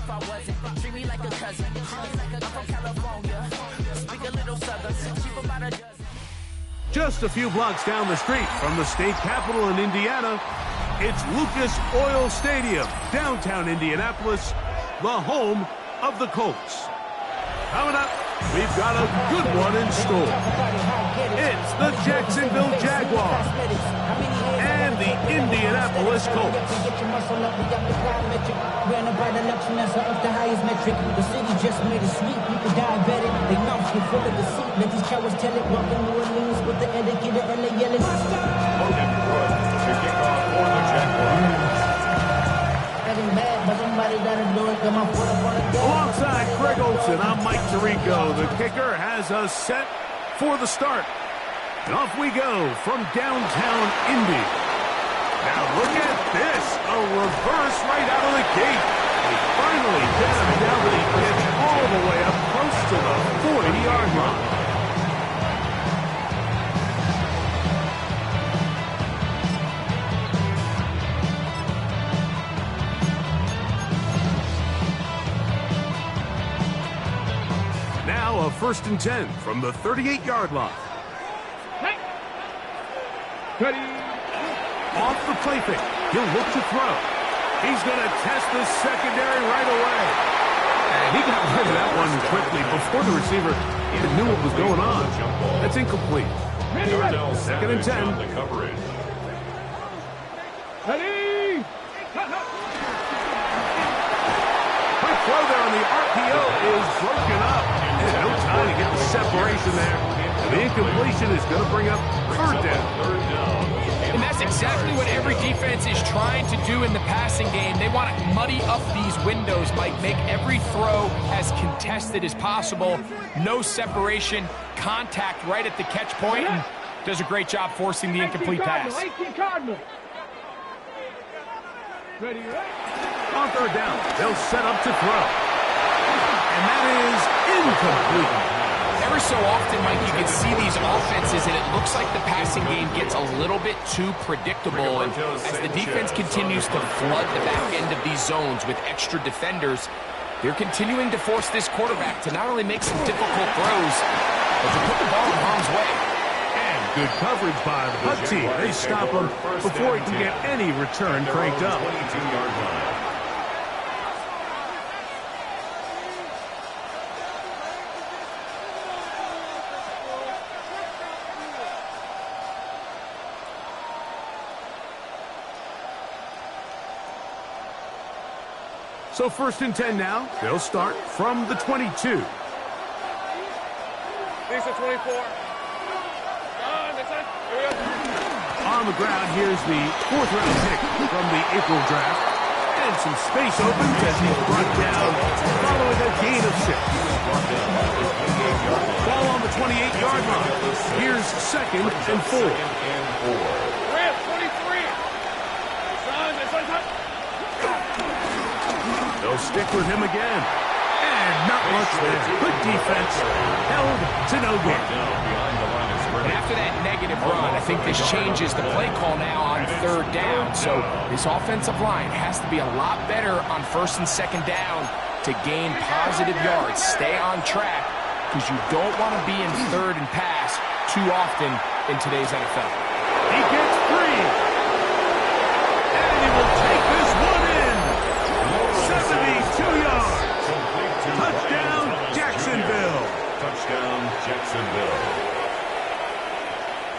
if I wasn't. Treat me like a cousin. I'm from California. Speak a little southern. Cheap about a dozen. Just a few blocks down the street from the state capitol in Indiana, it's Lucas Oil Stadium, downtown Indianapolis, the home of the Colts. Coming up, we've got a good one in store. It's the Jacksonville Jaguars and the Indianapolis Colts. The city just made it sweet. People diabetic. They mouths get full of deceit. Let these cowards tell it. Welcome to New Orleans with the etiquette of LA yelling. Logan Brooks to kick off for the Jaguars. Alongside Greg Olson, I'm Mike Tirico. The kicker has us set for the start. And off we go from downtown Indy. Now look at this, a reverse right out of the gate. They finally get him down to the pitch all the way up close to the 40-yard line. Now a 1st and 10 from the 38-yard line. Ready. Off the play fake. He'll look to throw. He's going to test the secondary right away. And he got rid of that one quickly before the receiver even knew what was going on. That's incomplete. 2nd and 10. Ready. Quick throw there on the RPO is broken up. And no time to get the separation there. And the incompletion is going to bring up 3rd down. And that's exactly what every defense is trying to do in the passing game. They want to muddy up these windows, Mike, make every throw as contested as possible. No separation, contact right at the catch point, and does a great job forcing the incomplete pass. Ready. On 3rd down, they'll set up to throw. And that is incomplete. Every so often, Mike, you can see these offenses, and it looks like the passing game gets a little bit too predictable. And as the defense continues to flood the back end of these zones with extra defenders, they're continuing to force this quarterback to not only make some difficult throws, but to put the ball in harm's way. And good coverage by the Hut team. They stop him before he can get any return cranked up. So 1st and 10 now. They'll start from the 22. These are 24. On the ground, here's the 4th-round pick from the April draft. And some space opens as he's brought down following a gain of 6. Ball on the 28-yard line. Here's 2nd and 4. Rip, 23. They'll stick with him again. And not much there. Good defense. Held to no gain. And after that negative run, I think this changes the play call now on 3rd down. So this offensive line has to be a lot better on 1st and 2nd down to gain positive yards. Stay on track because you don't want to be in 3rd and pass too often in today's NFL. He gets 3. And he will take this one in. 72 yards. Touchdown, Jacksonville. Touchdown, Jacksonville.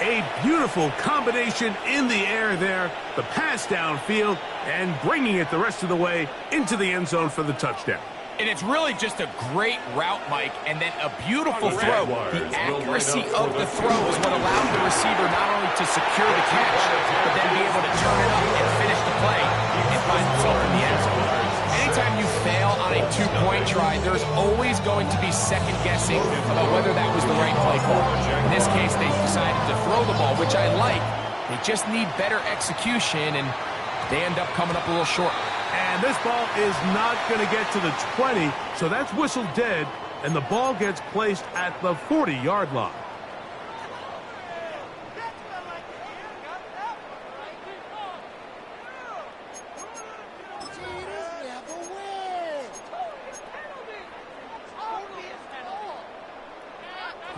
A beautiful combination in the air there. The pass downfield and bringing it the rest of the way into the end zone for the touchdown. And it's really just a great route, Mike, and then a beautiful throw. The accuracy of the throw is what allowed the receiver not only to secure the catch, but then be able to turn it up and finish the play and find himself in the end zone. Anytime you fail on a 2-point try, there's always going to be second-guessing about whether that was the right play call. In this case, they decided to throw the ball, which I like. They just need better execution, and they end up coming up a little short. And this ball is not going to get to the 20, so that's whistled dead, and the ball gets placed at the 40-yard line.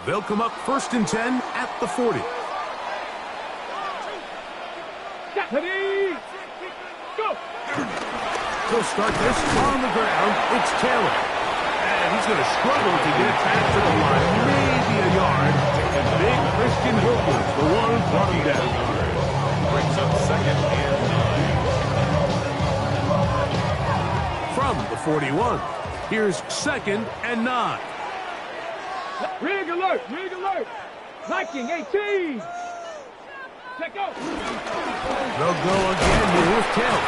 They'll come up 1st and 10 at the 40. Ready, go! He'll start this on the ground. It's Taylor. And he's going to struggle to get it back to the line. Maybe a yard. And big Christian Wilkins, the one who brought him down. Brings up 2nd and 9. From the 41, here's 2nd and 9. Rig alert! Rig alert! Viking 18! Check go! They'll go again here with Taylor.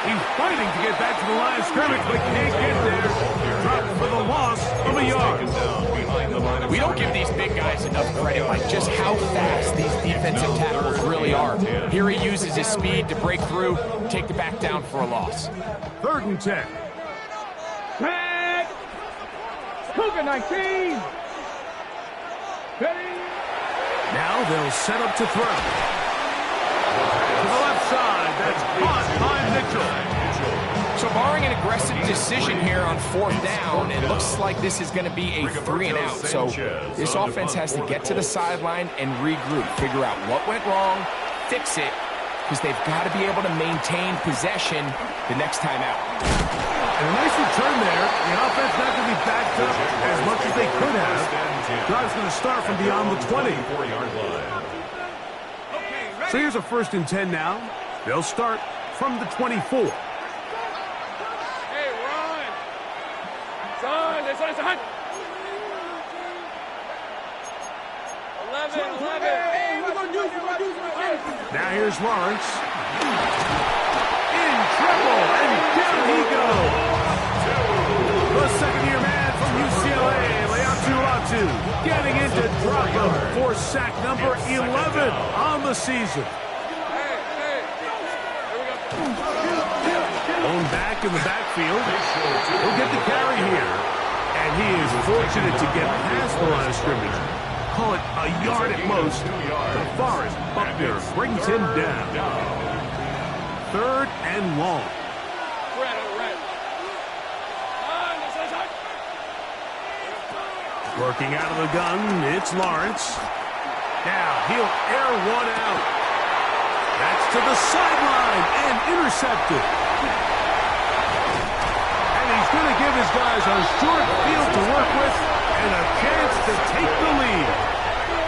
He's fighting to get back to the line of scrimmage, but can't get there. Dropped for the loss of a yard. We don't give these big guys enough credit, like just how fast these defensive tackles really are. Here he uses his speed to break through, take the back down for a loss. 3rd and 10. Tag! Cougar 19! Ready? Now they'll set up to throw. To the left side, that's caught by Mitchell. So barring an aggressive decision here on 4th down, it looks like this is going to be a 3 and out. So this offense has to get to the sideline and regroup, figure out what went wrong, fix it, because they've got to be able to maintain possession the next time out. And a nice return there. The offense not going to be backed up as much as they could have. Drive's going to start from beyond the 20. So here's a 1st and 10 now. They'll start from the 24. Hey, run! Son, it's on, 11. Hey, we're going to do it. Now here's Lawrence. In trouble, and down he goes. The 2nd-year man from UCLA, Leatu, getting into drop him for sack number 11 on the season. Blown back in the backfield. He'll get the carry here. And he is fortunate to get past the line of scrimmage. Call it a yard at most. DeForest Buckner brings him down. 3rd and long. Working out of the gun, it's Lawrence. Now he'll air one out. That's to the sideline and intercepted. And he's going to give his guys a short field to work with and a chance to take the lead.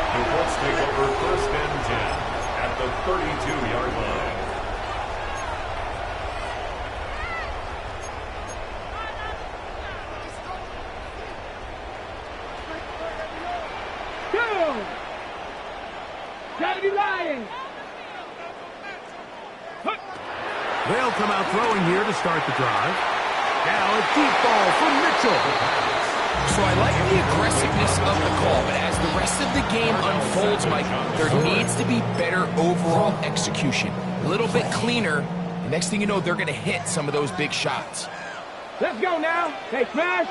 The Colts take over 1st and 10 at the 32-yard line. Gotta be lying. They'll come out throwing here to start the drive. Now a deep ball from Mitchell. So I like the aggressiveness of the call, but as the rest of the game unfolds, Mike, there needs to be better overall execution. A little bit cleaner. The next thing you know, they're going to hit some of those big shots. Let's go now. Hey, smash.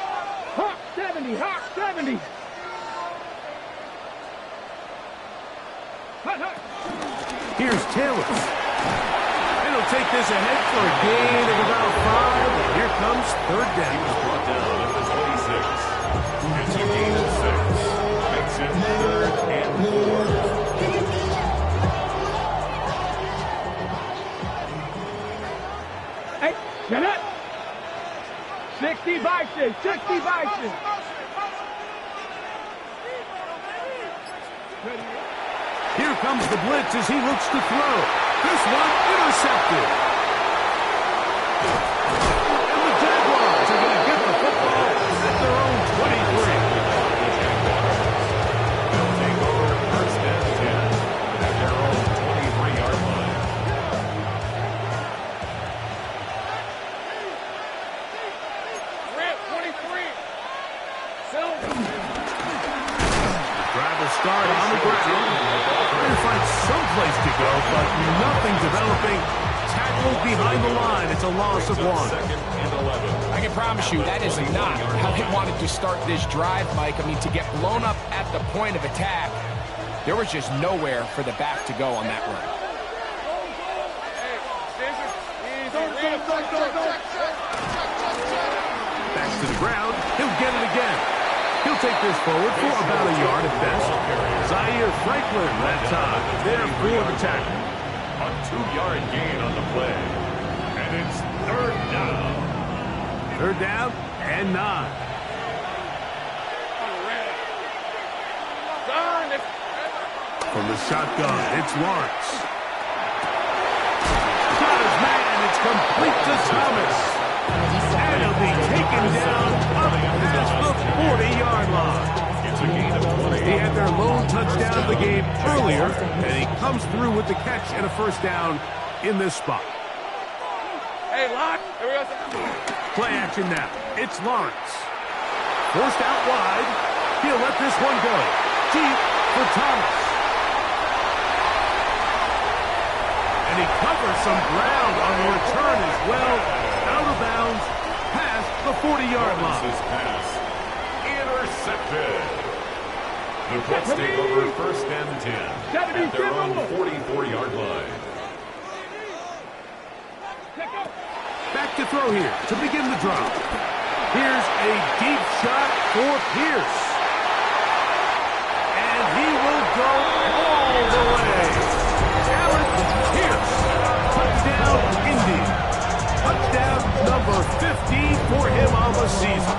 Hawk 70. Hawk 70. Here's Taylor. And he'll take this ahead for a gain of about 5. Here comes 3rd down. He was brought down at the 26. It's a gain of 6. Makes it 3rd and 4. Hey, get up. 60 Bison. 60 Bison. Here comes the blitz as he looks to throw. This one intercepted. And the Jaguars are going to get the football at their own 23. They'll take over 1st and 10 at their own 23-yard line. Rip 23. Drive will start on the ground. Trying to find some place to go, but nothing developing. Tackled behind the line. It's a loss of 1. 2nd and 11. I can promise you that is not how they wanted to start this drive, Mike. I mean, to get blown up at the point of attack, there was just nowhere for the back to go on that run. Back to the ground. He'll get it again. He'll take this forward for about a yard at best. Zaire Franklin that time, there for the tackle. A 2-yard gain on the play. And it's third down. Third down and 9. From the shotgun, it's Lawrence. Got his man, it's complete to Thomas. And he'll be taken down up past the 40-yard line. It's a gain of 20. He had their lone touchdown of the game earlier, and he comes through with the catch and a first down in this spot. Hey, lock. Here we go. Play action now. It's Lawrence. Forced out wide. He'll let this one go. Deep for Thomas. And he covers some ground on the return as well. Out of bounds, past the 40-yard line. This pass intercepted. The Colts take over first and 10 at their own 44-yard line. Back to throw here to begin the drive. Here's a deep shot for Pierce. And he will go all the way. Allen Pierce. Touchdown, Indy. Touchdown number 50 for him on the season.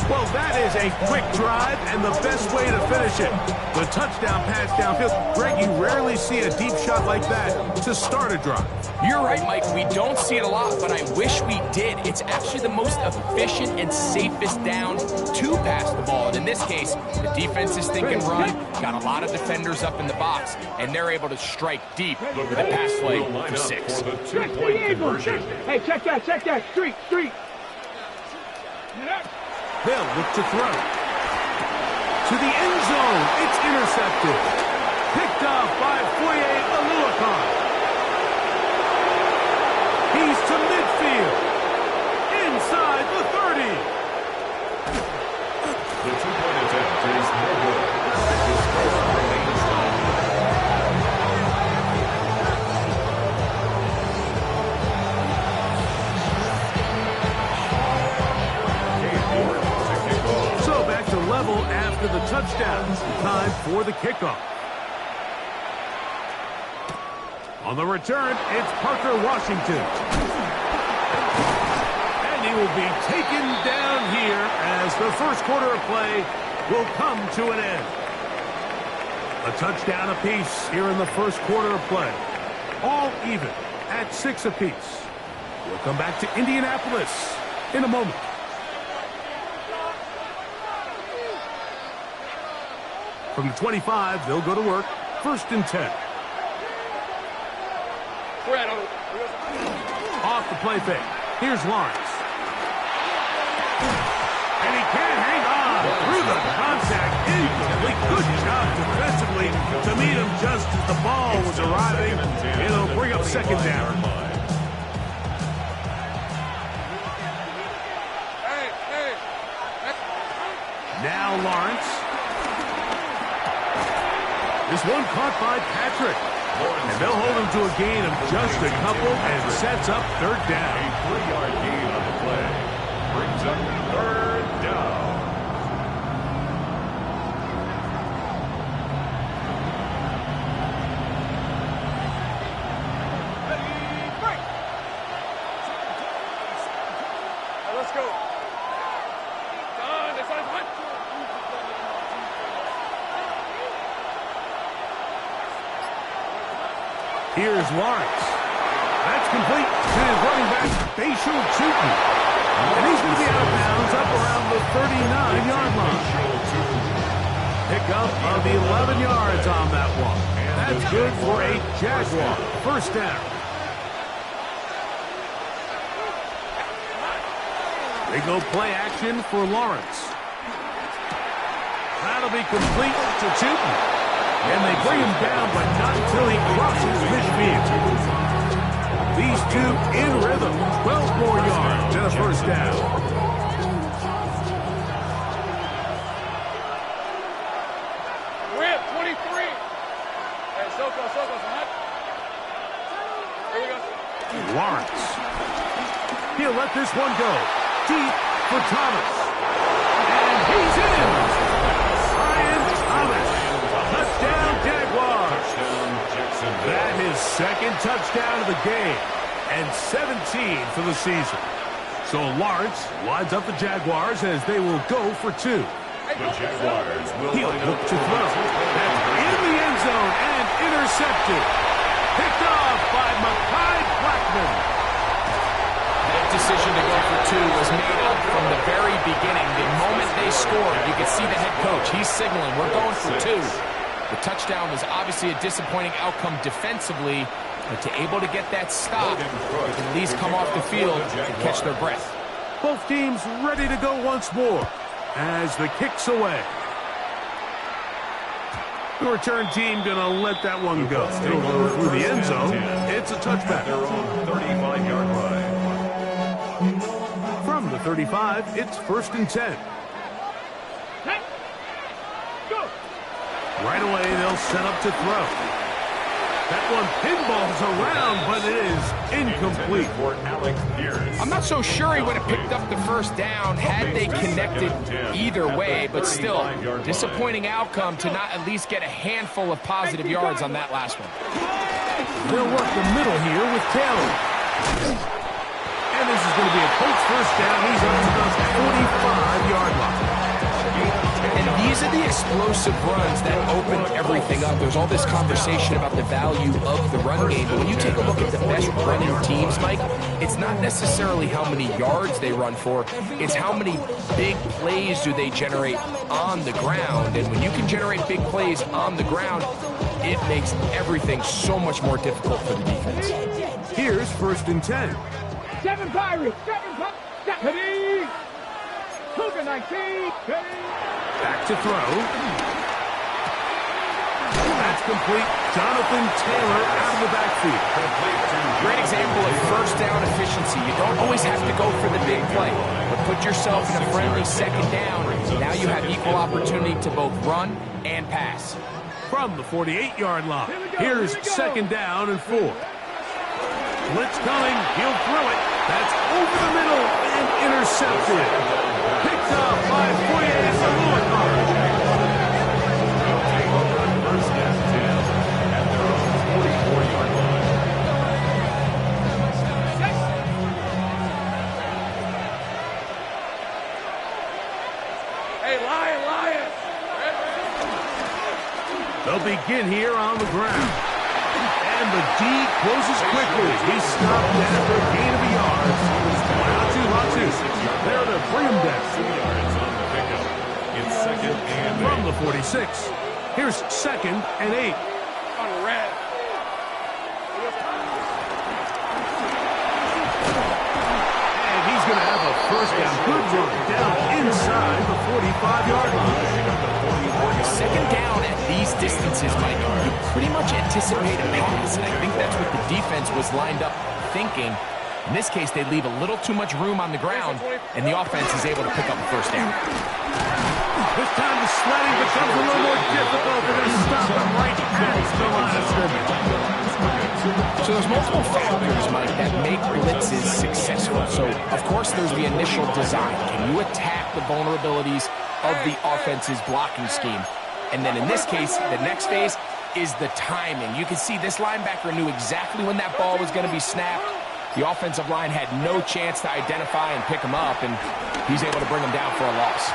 Well, that is a quick drive and the best way to finish it. The touchdown pass downfield. Greg, you rarely see a deep shot like that to start a drive. You're right, Mike. We don't see it a lot, but I wish we did. It's actually the most efficient and safest down to pass the ball. And in this case, the defense is thinking run, got a lot of defenders up in the box, and they're able to strike deep with a pass play for 6. For the 2-point conversion. Hey, check that. Street. They'll look to throw. To the end zone. It's intercepted. Picked off by Foye Aluakon. He's to midfield. Inside the 30. The 2-point attempt is no good. The score remains tied. So back to level after the touchdown. Time for the kickoff. On the return, it's Parker Washington. And he will be taken down here as the first quarter of play will come to an end. A touchdown apiece here in the first quarter of play. All even at 6 apiece. We'll come back to Indianapolis in a moment. From the 25, they'll go to work. First and 10. Off the play fake. Here's Lawrence. And he can't hang on through the contact. Incomplete. Good job defensively to meet him just as the ball was arriving. It'll bring up second down. Now Lawrence. This one caught by Patrick. And they'll hold him to a gain of just a couple and sets up third down. A 3-yard gain on the play. Brings up third down. Let's go. Here's Lawrence. That's complete to his running back, Facial Chutin. And he's going to be out of bounds up around the 39-yard line. Pickup of 11 yards on that one. That's good for a Jaguar. First down. They go play action for Lawrence. That'll be complete to Chutin. And they bring him down, but not until he crosses midfield. These two in rhythm. 12 more yards and a first down. We're at 23. Hey, Soko, hot. Here we go. Lawrence. He'll let this one go. Deep for Thomas. He's in. Brian Thomas. Touchdown, Jaguars. That is second touchdown of the game and 17 for the season. So Lawrence lines up the Jaguars as they will go for 2. The Jaguars will He'll look to throw. That's in the end zone and intercepted. Picked off by Mekhi Blackman. That decision to go for 2 was made up from the very beginning. The moment they scored, you could see the head coach. He's signaling, we're going for 2. The touchdown was obviously a disappointing outcome defensively, but to able to get that stop, they can at least come off the field and catch their breath. Both teams ready to go once more as the kick's away. The return team going to let that one go. It'll go through the end zone. It's a touchback. Their own 35-yard line. From the 35, it's 1st and 10. Go. Right away, they'll set up to throw. That one pinballs around, but it is incomplete. For Alec Pierce. I'm not so sure he would have picked up the first down had they connected either way, but still, disappointing outcome to not at least get a handful of positive yards on that last one. They'll work the middle here with Taylor. And this is going to be a Colts first down. He's up to the 45-yard line. And these are the explosive runs that open everything up. There's all this conversation about the value of the run game, but when you take a look at the best running teams, Mike, it's not necessarily how many yards they run for, it's how many big plays do they generate on the ground. And when you can generate big plays on the ground, it makes everything so much more difficult for the defense. Here's 1st and 10. 7 Pirates. 7 Pirates. Ready. Cougar 19. Ready. Back to throw. That's complete. Jonathan Taylor out of the backfield. Great example of first down efficiency. You don't always have to go for the big play, but put yourself in a friendly second down. Now you have equal opportunity to both run and pass. From the 48-yard line, here's 2nd down and 4. Blitz coming. He'll throw it. That's over the middle and intercepted. Picked up by Foye Oluokun. Take over 1st and 10 at their own 44-yard line. Hey, Lion. They'll begin here on the ground. And the D closes quickly. He's stopped after a gain of a yard. Latu. There to bring him down. 2 yards on the pickup. It's 2nd and 8. From the 46. Here's 2nd and 8. On the red. And he's going to have a first down. Good run down inside the 45-yard line. 2nd down at these distances, Mike, you pretty much anticipate a pass, and I think that's what the defense was lined up thinking. In this case, they leave a little too much room on the ground, and the offense is able to pick up a first down. This time the sledding becomes a little more difficult. They're going to stop him right at the line of scrimmage. So there's multiple factors, Mike, that make blitzes successful. So, of course, there's the initial design. Can you attack the vulnerabilities of the offense's blocking scheme? And then in this case, the next phase is the timing. You can see this linebacker knew exactly when that ball was going to be snapped. The offensive line had no chance to identify and pick him up, and he's able to bring him down for a loss.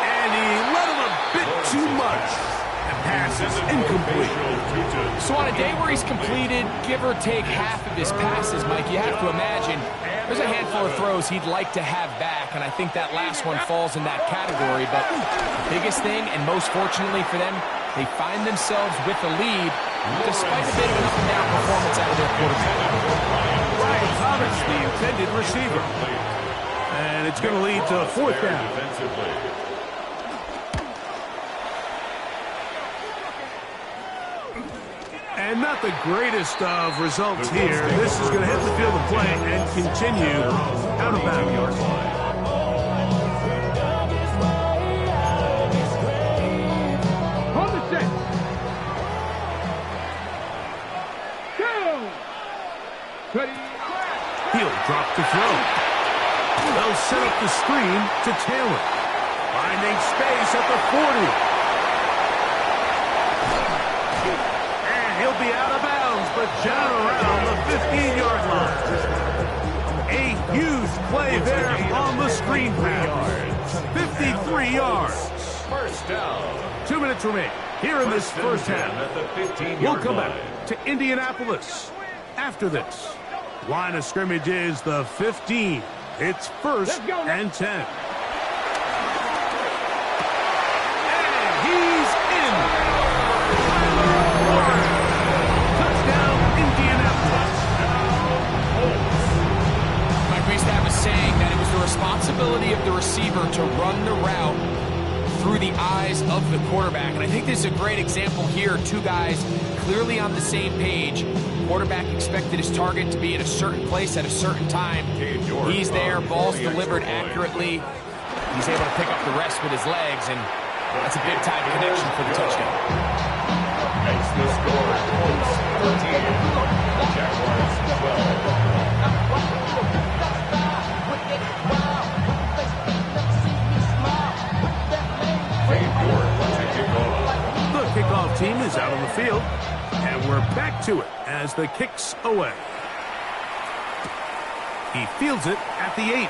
And he let him a bit too much. The pass is incomplete. So on a day where he's completed, give or take half of his passes, Mike, you have to imagine there's a handful of throws he'd like to have back, and I think that last one falls in that category. But the biggest thing, and most fortunately for them, they find themselves with a lead despite a bit of an up-and-down performance out of their quarterback. Brian Thomas, the intended receiver. And it's going to lead to 4th down. And not the greatest of results here. This is going to hit the field of play and continue out of bounds. Hold the set. Down. Ready. He'll drop to throw. They'll set up the screen to Taylor. Finding space at the 40. And he'll be out of bounds, but down around the 15-yard line. A huge play there on the screen pass. 53 yards. First down. 2 minutes remain here in this first half. At the 15-yard We'll come line. back to Indianapolis after this. Line of scrimmage is the 15. It's first and 10. And he's in. Touchdown, Indianapolis. Mike Reestab was saying that it was the responsibility of the receiver to run the route through the eyes of the quarterback. And I think this is a great example here. Two guys clearly on the same page. Quarterback expected his target to be at a certain place at a certain time. He's there, ball's delivered accurately. He's able to pick up the rest with his legs, and that's a big-time connection for the touchdown. Makes the score Colts 13. Jaguars 12. The kickoff team is out on the field, and we're back to it as the kick's away. He fields it at the 8.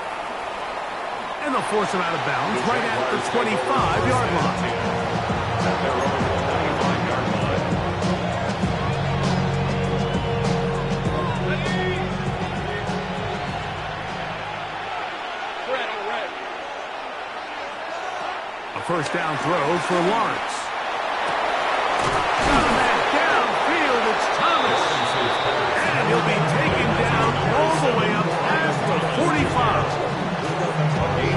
And they'll force him out of bounds right at the 25-yard line. At their own 25-yard line. A first down throw for Lawrence. Got a man downfield, it's Thomas. And he'll be taken down all the way up past the 45.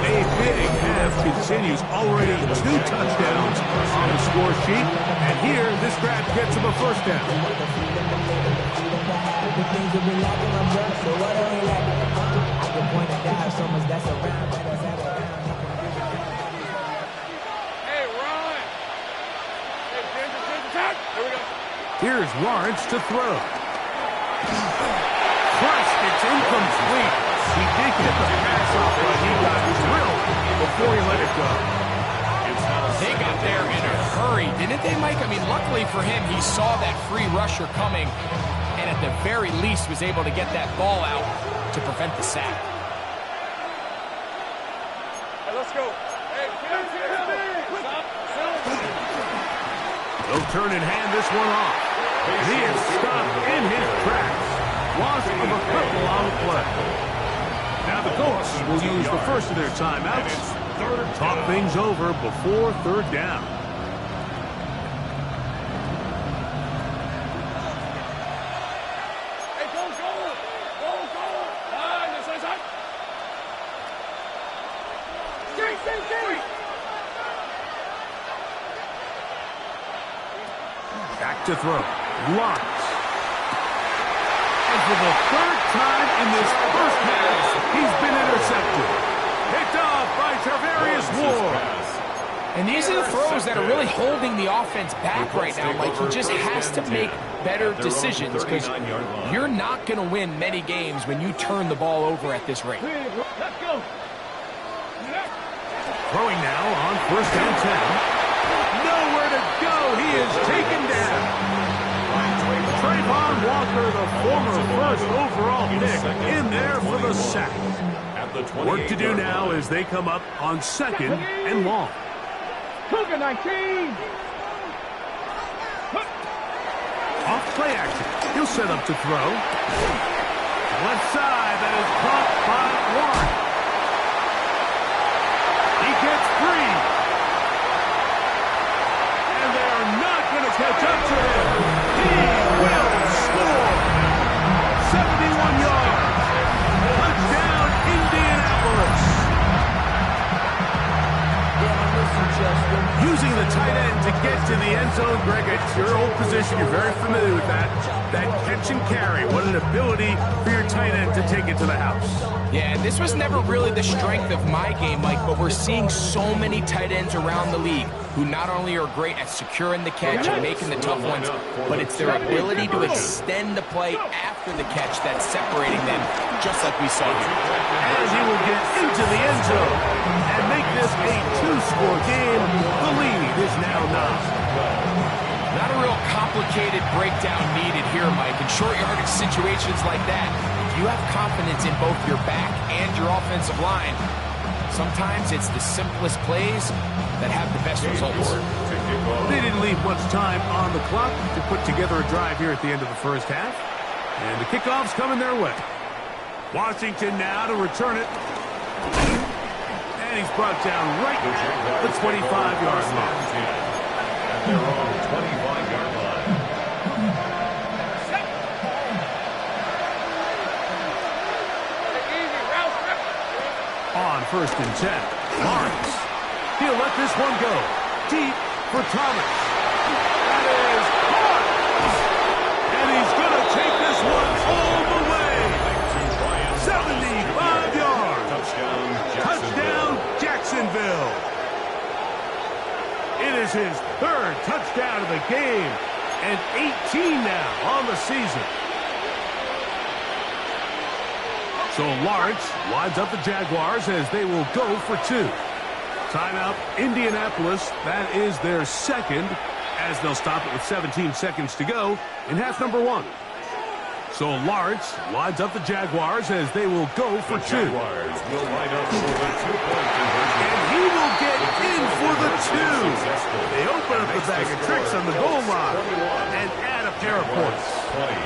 A big half continues. Already 2 touchdowns on the score sheet. And here, this grab gets him a first down. Here's Lawrence to throw. Crushed, it's incomplete. He did get the pass off, but he got drilled before he let it go. They got there in a hurry, didn't they, Mike? I mean, luckily for him, he saw that free rusher coming, and at the very least was able to get that ball out to prevent the sack. Hey, let's go. Hey, They'll turn and hand this one off. He is stopped in his tracks. Loss of a couple on the play. Now the Colts will use the first of their timeouts. Talk things over before third down. Hey, go. This is it. Back to throw. Lawrence. And for the third time in this first half, he's been intercepted. Picked off by Tarvarius Ward. And these are the throws that are really holding the offense back right now. Like, he just has to make better decisions because you're not going to win many games when you turn the ball over at this rate. Let's go. Throwing now on first and 10. Nowhere to go. He is taken down. Trayvon Walker, the former first overall pick, in there for the sack. Work to do now as they come up on second and long. Cougar 19. Off play action. He'll set up to throw. Left side, that is caught by Warren. He gets free. And they are not going to catch up to him. He will score. 71 yards. Touchdown, Indianapolis. Using the tight end to get to the end zone, Greg, it's your old position. You're very familiar with that. That catch and carry. What an ability for your tight end to take it to the house. Yeah, and this was never really the strength of my game, Mike, but we're seeing so many tight ends around the league who not only are great at securing the catch and making the tough ones, but it's their ability to extend the play after the catch that's separating them just like we saw here. And he will get into the end zone and make this a 2-score game. The lead is now 9. Not a real complicated breakdown needed here, Mike. In short yardage situations like that, if you have confidence in both your back and your offensive line, sometimes it's the simplest plays that have the best results. They didn't leave much time on the clock to put together a drive here at the end of the first half. And the kickoff's coming their way. Washington now to return it. And he's brought down right at the 25-yard line. At their own 25-yard line. On 1st and 10, Lawrence. He'll let this one go. Deep for Thomas. That is caught. And he's going to take this one all the way. 75 yards. Touchdown, Jacksonville. It is his 3rd touchdown of the game. And 18 now on the season. So Lawrence lines up the Jaguars as they will go for 2. Timeout, Indianapolis. That is their 2nd, as they'll stop it with 17 seconds to go in half number 1. So Lawrence lines up the Jaguars as they will go for 2. Jaguars will line up for the 2-point conversion. And he will get in for the 2. They open up the bag of tricks on the goal line and add a pair of points. 20.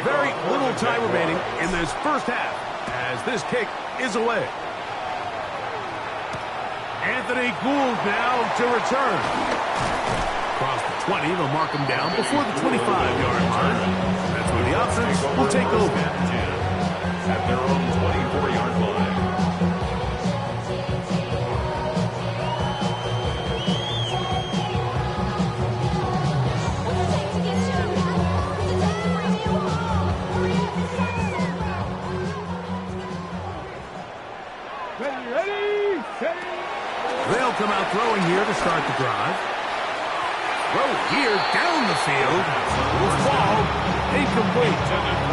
Very little time remaining in this first half as this kick is away. Anthony Gould now to return. Across the 20, they'll mark him down before the 25-yard line. That's where the offense will take over. At their own 24-yard line. They'll come out throwing here to start the drive. Throw here down the field. This ball incomplete.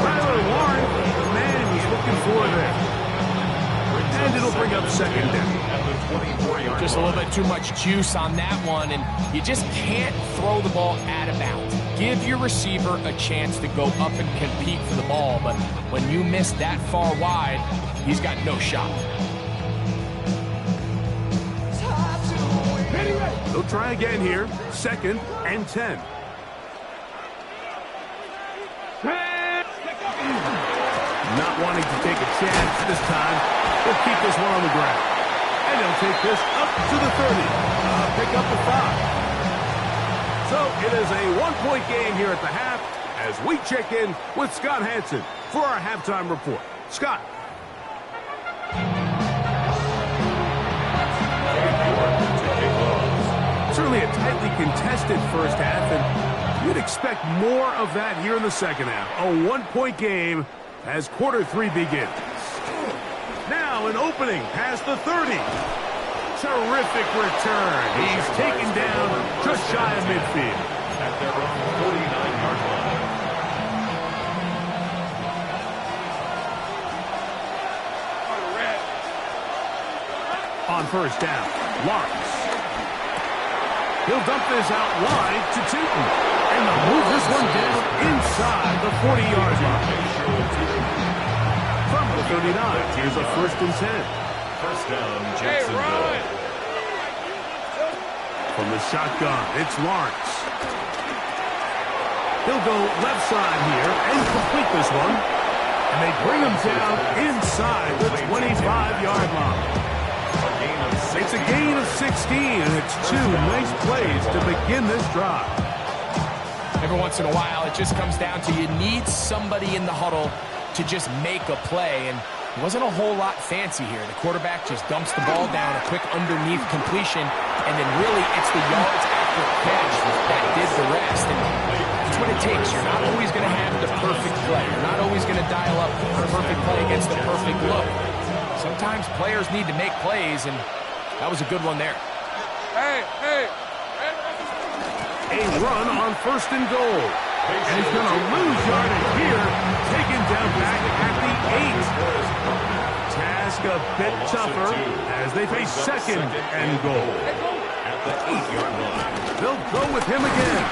Tyler Warren, the man he's looking for there. And it'll bring up 2nd down. Just a little bit too much juice on that one, and you just can't throw the ball out of bounds. Give your receiver a chance to go up and compete for the ball, but when you miss that far wide, he's got no shot. They'll try again here. 2nd and 10. Not wanting to take a chance this time. They'll keep this one on the ground. And they'll take this up to the 30. Pick up the 5. So it is a 1-point game here at the half as we check in with Scott Hansen for our halftime report. Scott. Certainly a tightly contested first half, and you'd expect more of that here in the second half. A 1-point game as quarter 3 begins. Now an opening past the 30. Terrific return. He's taken down just shy of midfield. At their own 49-yard line. On 1st down, Lawrence. He'll dump this out wide to Tootin. And they'll move this one down inside the 40-yard line. From the 39, here's a 1st and 10. First down, Jacksonville. From the shotgun, it's Lawrence. He'll go left side here and complete this one. And they bring him down inside the 25-yard line. It's a gain of 16, and it's 2 nice plays to begin this drive. Every once in a while, it just comes down to you need somebody in the huddle to just make a play, and it wasn't a whole lot fancy here. The quarterback just dumps the ball down, a quick underneath completion, and then really it's the yards after catch that did the rest. And that's what it takes. You're not always going to have the perfect play. You're not always going to dial up the perfect play against the perfect look. Sometimes players need to make plays, and that was a good one there. A run on 1st and goal. And he's going to lose yardage here. Taken down back at the 8. Task a bit tougher as they face second and goal. At the 8-yard line. They'll go with him again.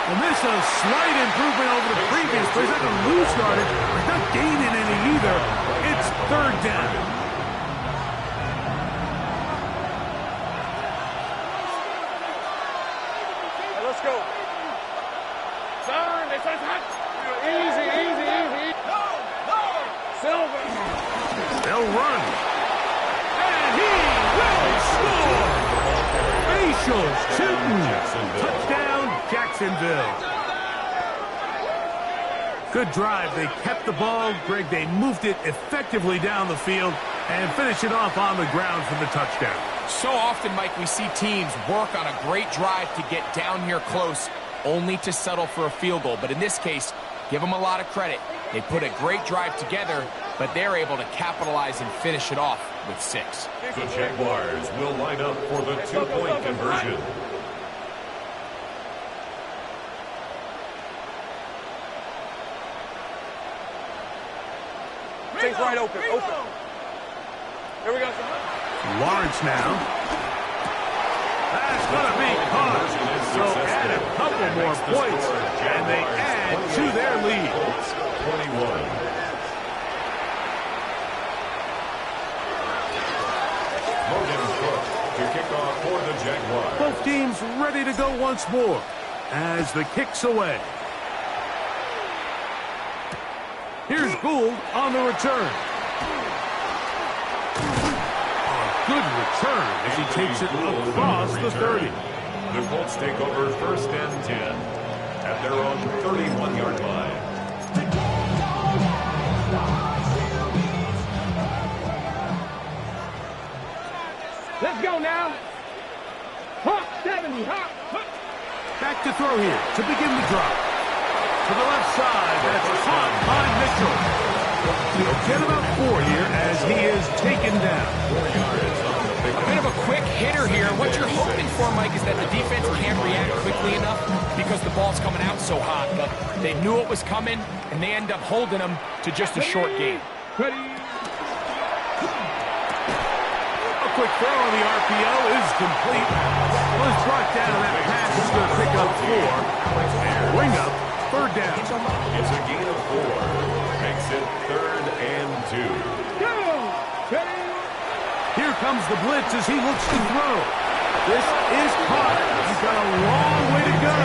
And this is a slight improvement over the previous play. He's not going to lose yardage. He's not gaining any either. It's third down. Let's go. Son, this is hot. Easy, easy, easy. Silver. They'll run. And he will score. Facials shooting. Touchdown, Jacksonville. Good drive. They kept the ball. Greg, they moved it effectively down the field and finish it off on the ground for the touchdown. So often, Mike, we see teams work on a great drive to get down here close, only to settle for a field goal. But in this case, give them a lot of credit. They put a great drive together, but they're able to capitalize and finish it off with 6. The Jaguars will line up for the 2-point conversion. Take right open. Here we go. Lawrence now. That's going to be caught. So add a couple more points, and they add to their lead. 21. Logan Cook to kick off for the Jaguars. Both teams ready to go once more as the kick's away. Here's Gould on the return. Good return as he takes it across the 30. The Colts take over first and 10 at their own 31-yard line. Let's go now. Hop, 70, hop. Back to throw here to begin the drop. To the left side, that's caught by Mitchell. He'll get about 4 here as he is taken down. A bit of a quick hitter here. What you're hoping for, Mike, is that the defense can't react quickly enough because the ball's coming out so hot. But they knew it was coming, and they end up holding them to just a short gain. Ready. A quick throw on the RPO is complete. Well, it's brought down, and that pass is going to pick up 4. Bring up third down. It's a gain of 4. Makes it 3rd and 2. Go. Ready. Here comes the blitz as he looks to throw. This is caught. He's got a long way to go.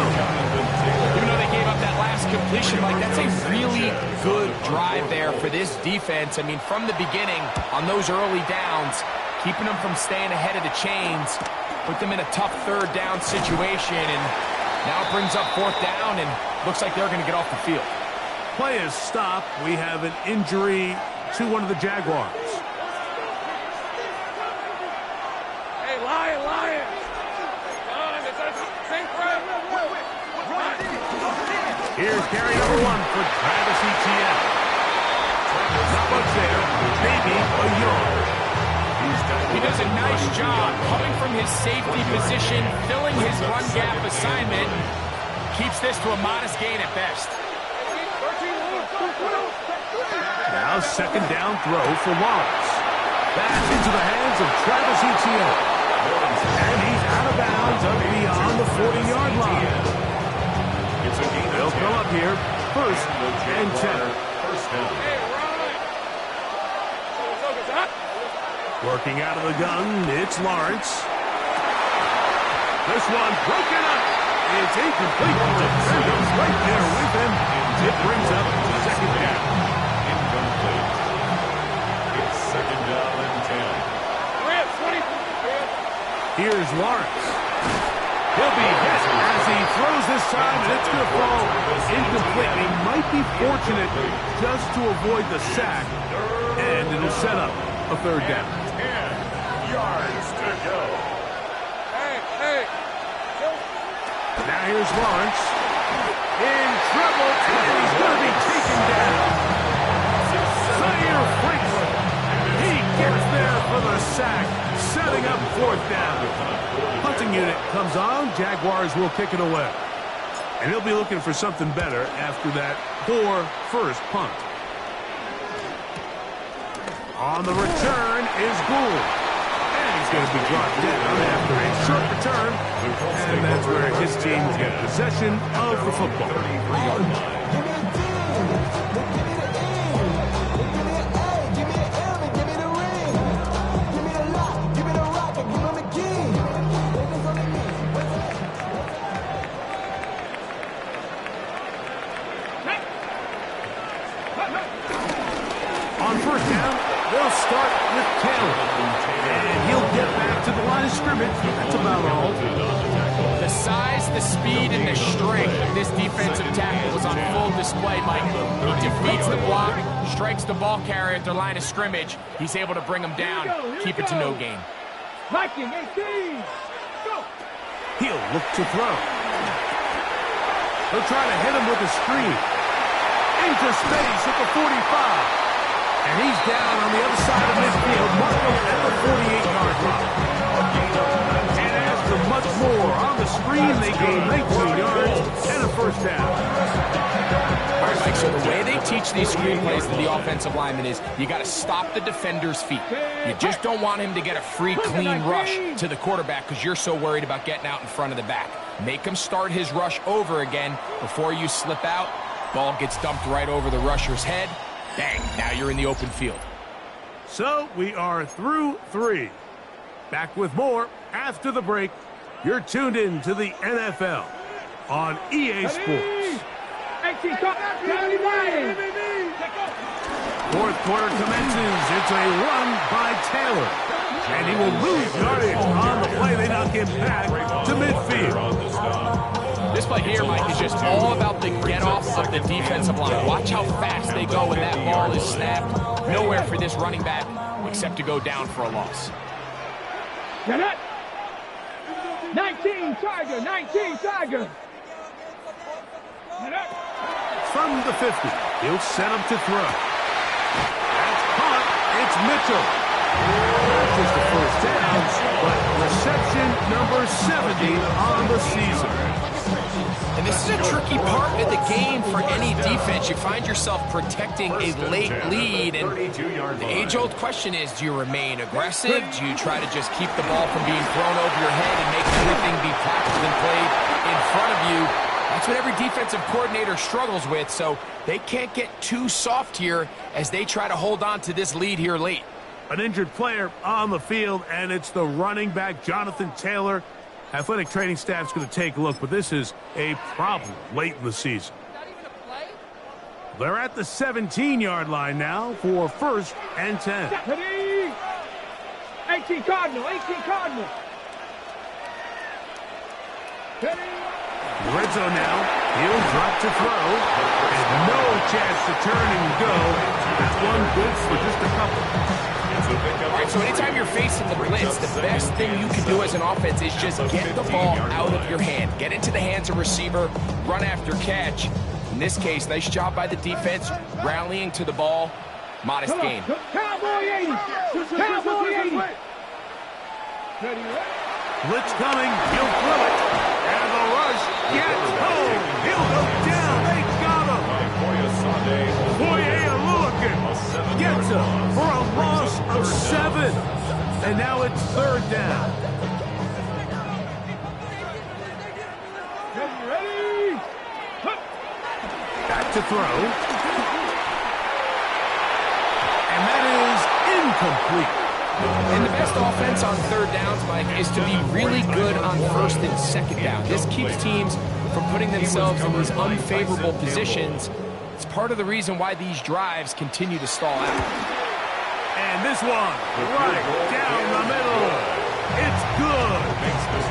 Even though they gave up that last completion, Mike, that's a really good drive there for this defense. I mean, from the beginning, on those early downs, keeping them from staying ahead of the chains, put them in a tough third down situation, and now it brings up 4th down, and looks like they're going to get off the field. Play is stopped. We have an injury to one of the Jaguars. Hey, Lion. Here's carry number 1 for Travis Etienne. Not much there. Maybe a yard. He does a nice job coming from his safety position, filling his run gap assignment. Keeps this to a modest gain at best. Now second down throw for Lawrence. That's into the hands of Travis Etienne. And he's out of bounds up beyond the 40-yard line. They'll come up here, 1st and 10. First down. Working out of the gun, it's Lawrence. This one broken up. It's incomplete. The defender's right there with him. It brings up 2nd down. Incomplete. It's 2nd down and 10. Here's Lawrence. He'll be hit as he throws this time, and it's going to fall incomplete. He might be fortunate just to avoid the sack, and it'll set up a 3rd down. 10 yards to go. Hey. Now here's Lawrence. In trouble, and he's going to be taken down. Zaire Franklin. He gets there for the sack, setting up 4th down. Punting unit comes on. Jaguars will kick it away. And he'll be looking for something better after that poor first punt. On the return is Gould. And he's going to be brought down after a short return. And that's where his team will get possession of the football. On first down, they'll start with Taylor. And he'll get back to the line of scrimmage. That's about all. The size, the speed, and the strength of this defensive tackle was on full display, Mike. He defeats the block, strikes the ball carrier at their line of scrimmage. He's able to bring him down, keep it to no gain. Viking 18. Go. He'll look to throw. They'll try to hit him with a screen. Into space at the 45. And he's down on the other side of midfield, marked at the 48-yard line. And after much more on the screen, they gain 19 yards and a first down. All right, Mike, so the way they teach these screenplays to the offensive lineman is you got to stop the defender's feet. You just don't want him to get a free, clean rush to the quarterback because you're so worried about getting out in front of the back. Make him start his rush over again before you slip out. Ball gets dumped right over the rusher's head. Bang, now you're in the open field. So we are through 3. Back with more after the break. You're tuned in to the NFL on EA Sports. Fourth quarter commences. It's a run by Taylor. And he will lose yardage on the play. They knock him back to midfield. This play here, Mike, is just all about the get-off of the defensive line. Watch how fast they go when that ball is snapped. Nowhere for this running back except to go down for a loss. 19 Tiger, 19 Tiger. From the 50, he'll set him to throw. That's caught. It's Mitchell. Not just the first down, but reception number 70 on the season. And this is a tricky part of the game for any defense. You find yourself protecting a late lead, and the age-old question is, do you remain aggressive? Do you try to just keep the ball from being thrown over your head and make everything be tackled and played in front of you? That's what every defensive coordinator struggles with, so they can't get too soft here as they try to hold on to this lead here late. An injured player on the field, and it's the running back, Jonathan Taylor. Athletic training staff's going to take a look, but this is a problem late in the season. They're at the 17-yard line now for 1st and 10. 18 Cardinal, 18 Cardinal. Red zone now. He'll drop to throw. And no chance to turn and go. That one good for just a couple. All right, so anytime you're facing the blitz, the best thing you can do as an offense is just get the ball out of your hand. Get into the hands of receiver, run after catch. In this case, nice job by the defense, rallying to the ball. Modest gain. Cowboy 80. Cowboy 80. Blitz coming. He'll throw it. And the rush gets home. He'll go down. They got him. Foye gets him for a loss of 7. And now it's 3rd down. Ready? Back to throw. And that is incomplete. And the best offense on 3rd downs, Mike, is to be really good on 1st and 2nd down. This keeps teams from putting themselves in these unfavorable positions. It's part of the reason why these drives continue to stall out. And this one, right down the middle. It's good.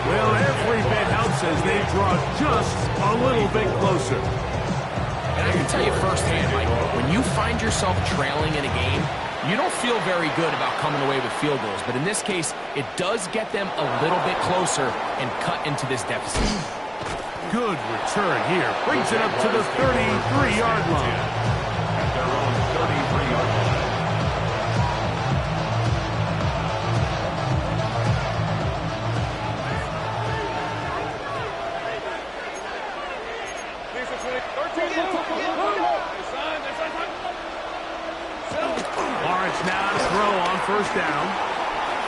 Well, every bit helps as they draw just a little bit closer. And I can tell you firsthand, Mike, when you find yourself trailing in a game, you don't feel very good about coming away with field goals. But in this case, it does get them a little bit closer and cut into this deficit. Good return here. Brings it up to the 33-yard line. At their own 33-yard line. now to throw on first down.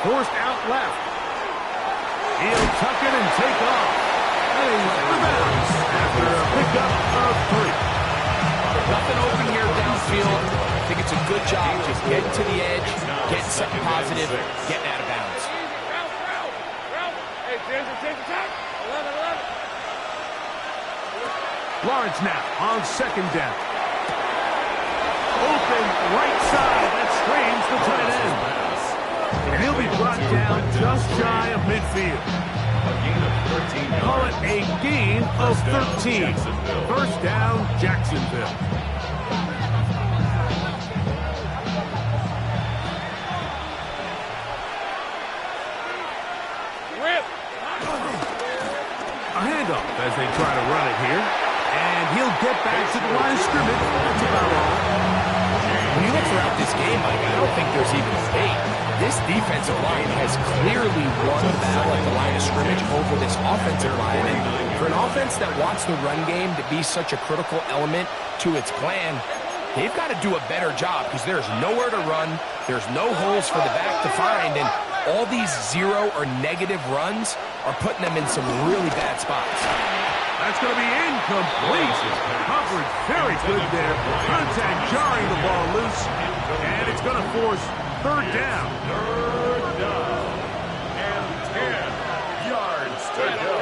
Forced out left. He'll tuck it and take off. Heading the bounds after a pickup of 3. Nothing open here downfield. I think it's a good job just getting to the edge, getting something positive, getting out of bounds. Lawrence now on second down. Open right side. That screens the tight end. And he'll be brought down just shy of midfield. Call it a gain of 13. First down, Jacksonville. A handoff as they try to run it here. And he'll get back to the line of scrimmage. That's about all. When you look throughout this game, Mike, I don't think there's even a debate. This defensive line has clearly won the battle at the line of scrimmage over this offensive line. And for an offense that wants the run game to be such a critical element to its plan, they've got to do a better job because there's nowhere to run. There's no holes for the back to find. And all these zero or negative runs are putting them in some really bad spots. That's going to be incomplete. Coverage very good there. Contact jarring the ball loose. And it's going to force third down. Third down. And 10 yards to go.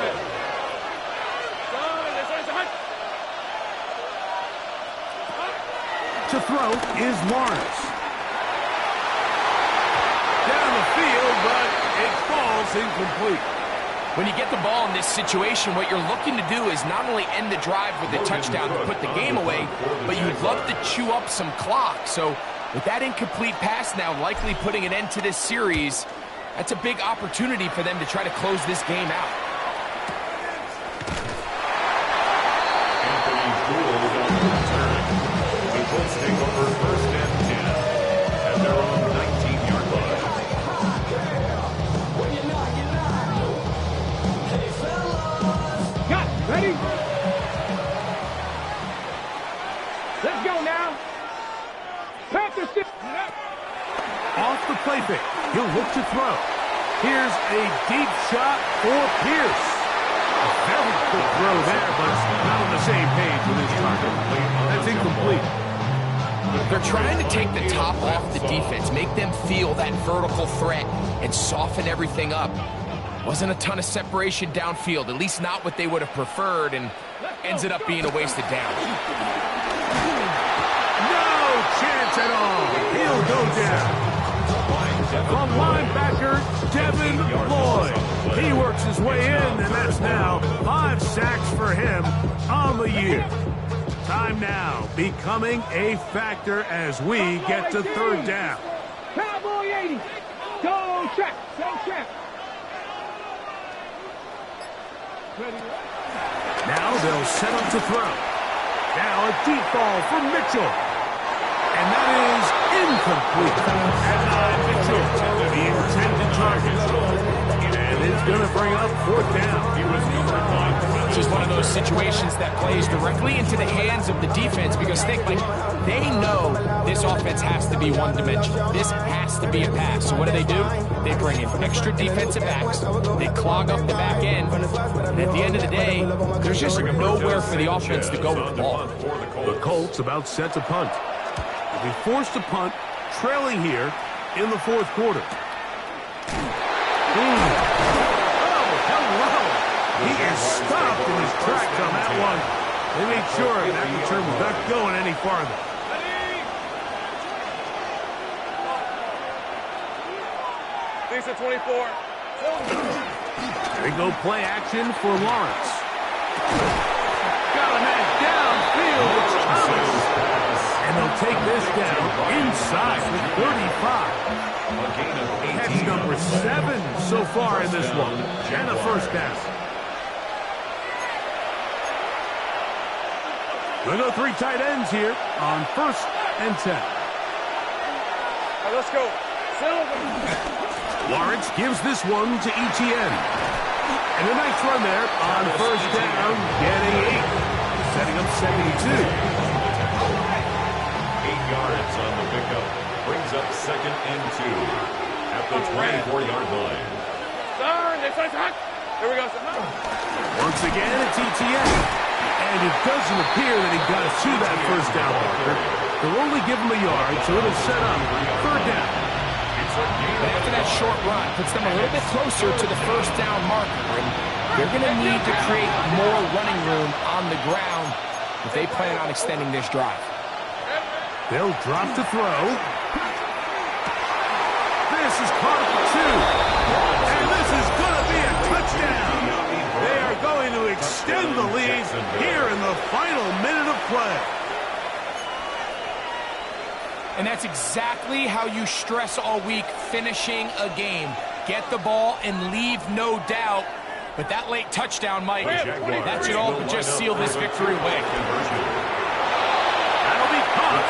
To throw is Lawrence. Down the field, but it falls incomplete. When you get the ball in this situation, what you're looking to do is not only end the drive with a touchdown to put the game away, but you'd love to chew up some clock. So with that incomplete pass now likely putting an end to this series, that's a big opportunity for them to try to close this game out. The Colts take over first and 10 at their own 19-yard line. Got it. Ready? Let's go now. Pass the stick. Off the play fake. He'll look to throw. Here's a deep shot for Pierce. A very good throw there, but not on the same page with his target. That's incomplete. They're trying to take the top off the defense, make them feel that vertical threat, and soften everything up. Wasn't a ton of separation downfield, at least not what they would have preferred, and ends it up being a wasted down. No chance at all. He'll go down. From linebacker, Devin Lloyd. He works his way in, and that's now 5 sacks for him on the year. Time now becoming a factor as we get to third down. Cowboy 80. Go check. Go check. Now they'll set up to throw. Now a deep ball for Mitchell. And that is incomplete. And Mitchell, the intended target. And it's going to bring up fourth down. He was It's just one of those situations that plays directly into the hands of the defense because think, like, they know this offense has to be one-dimensional. This has to be a pass. So what do? They bring in extra defensive backs. They clog up the back end. And at the end of the day, there's just nowhere for the offense to go with the ball. The Colts about set to punt. They'll be forced to punt, trailing here in the fourth quarter. He is stopped in his tracks on that one. They made sure that return was not going any farther. Lisa 24. There we go, play action for Lawrence. Got a man downfield. It's Thomas. And they'll take this down inside with 35. That's number 7 so far in this one. And a first down. We'll go 3 tight ends here on first and 10. All right, let's go. Lawrence gives this one to ETN. And a nice run there on first down, getting 8. Setting up 72. 8 yards on the pickup. Brings up second 24-yard line. Here we go, sir. Once again, it's ETA. And it doesn't appear that he got to that first down marker. They'll only give him a yard, so it'll set up third down. And after that short run, puts them a little bit closer to the first down marker. And they're going to need to create more running room on the ground if they plan on extending this drive. They'll drop to throw. This is caught at the 2. And this is going to be a touchdown. They are going to extend the lead here in the final minute of play. And that's exactly how you stress all week, finishing a game. Get the ball and leave no doubt. But that late touchdown, Mike, that should all but just seal this victory away. That'll be caught.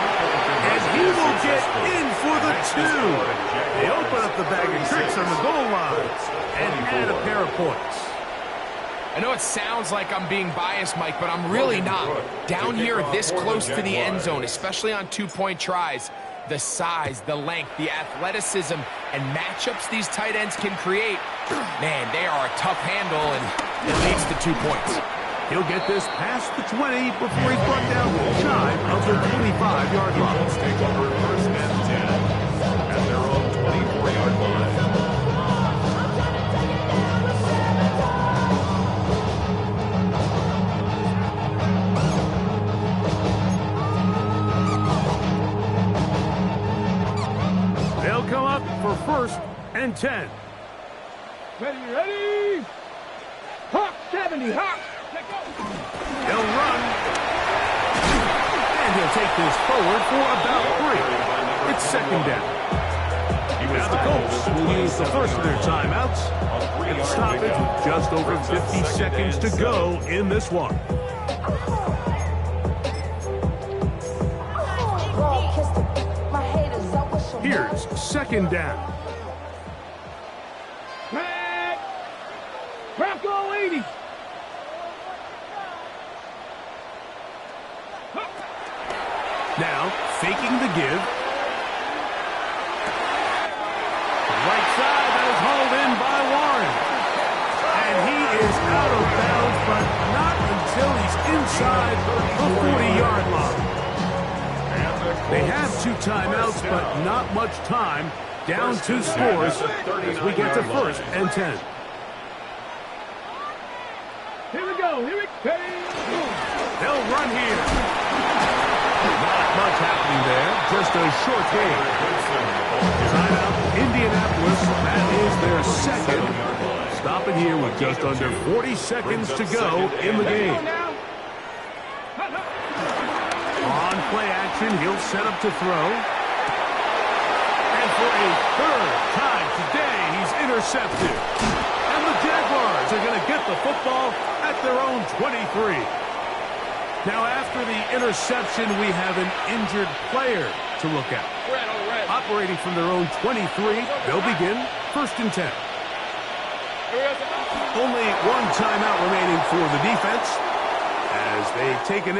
And he will get in for the 2. They open up the bag of tricks on the goal line and add a pair of points. I know it sounds like I'm being biased, Mike, but I'm really not. Down here this close to the end zone, especially on two-point tries, the size, the length, the athleticism, and matchups these tight ends can create, man, they are a tough handle, and it leads to 2 points. He'll get this past the 20 before he's brought down shy of the 25-yard line. Colts take over first and 10 at their own 24-yard line. They'll come up for first and 10. Ready? Hawk 70, Hawk. He'll run. And he'll take this forward for about 3. It's second down. Now the Colts will use the first of their timeouts and stop it with just over 50 seconds to go in this one. Here's second down. Bronco 80. Now, faking the give. Right side, that is hauled in by Warren. And he is out of bounds, but not until he's inside the 40-yard line. They have 2 timeouts, but not much time. Down 2 scores as we get to first and 10. Here we go. They'll run here. Not much happening there. Just a short game. Timeout, Indianapolis. That is their second. Stopping here with just under 40 seconds to go in the game. On play action, he'll set up to throw. And for a third time today, he's intercepted. And the Jaguars are going to get the football at their own 23. Now, after the interception, we have an injured player to look at. Operating from their own 23, they'll begin first and 10. Only 1 timeout remaining for the defense as they take an